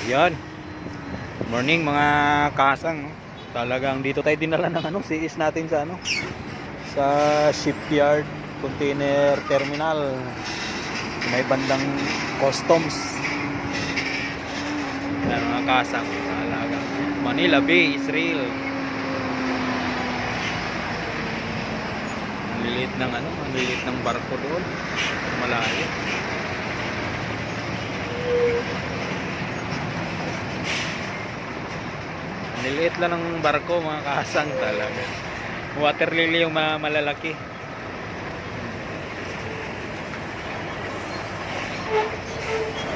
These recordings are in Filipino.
Yan. Morning mga kasang. No? Talagang dito tayo dinala ng CIS natin sa sa shipyard container terminal. May bandang customs. Yan mga kasang. Talagang Manila Bay, Israel. Ang lilit ng barko doon. Malayo. Niliit lang ng barko mga kasang talaga. Water lily yung malalaki.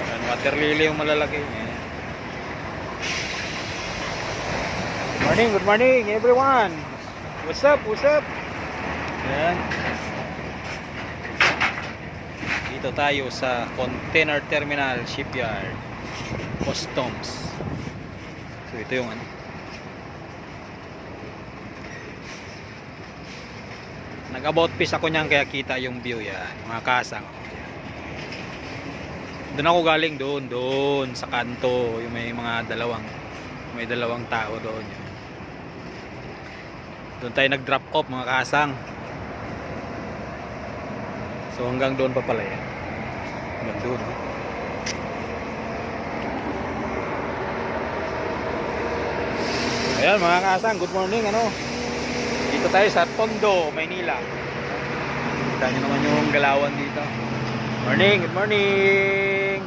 Yan, water lily yung malalaki. Yan. Good morning everyone. What's up? Yan. Dito tayo sa container terminal shipyard. Customs. So ito yung nag-about face ako niyan kaya kita yung view yan, mga kasang. Doon ako galing doon sa kanto, yung may dalawang tao doon. Doon tayo nag-drop off mga kasang. So hanggang doon pa pala yan. Hanggang doon. Ayan mga kasang, good morning Dito tayo sa Tondo, Maynila. Kita nyo naman yung galawan dito. Good morning.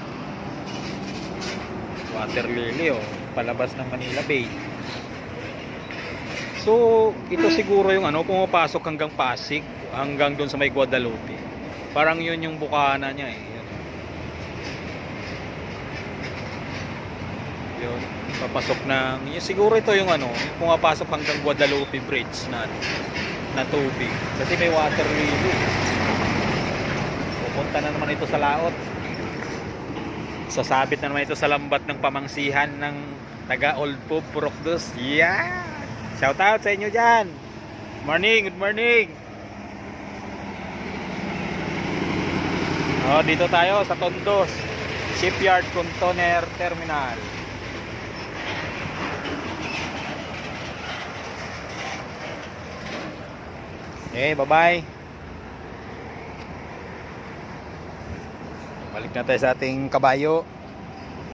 Water lily palabas ng Manila Bay. So, ito siguro yung pumapasok hanggang Pasig, hanggang doon sa may Guadalupe. Parang yun yung bukana niya Yun. Papasok ng siguro ito yung yung pumapasok hanggang Guadalupe Bridge na tubig kasi may water lily. Pupunta na naman ito sa laot, sasabit na naman ito sa lambat ng pamangsihan ng taga Old Pope Purokdos. Yeah, shout out sa inyo dyan. Good morning. Dito tayo sa Tondos Shipyard Container Terminal. Okay, bye-bye. Balik na tayo sa ating kabayo.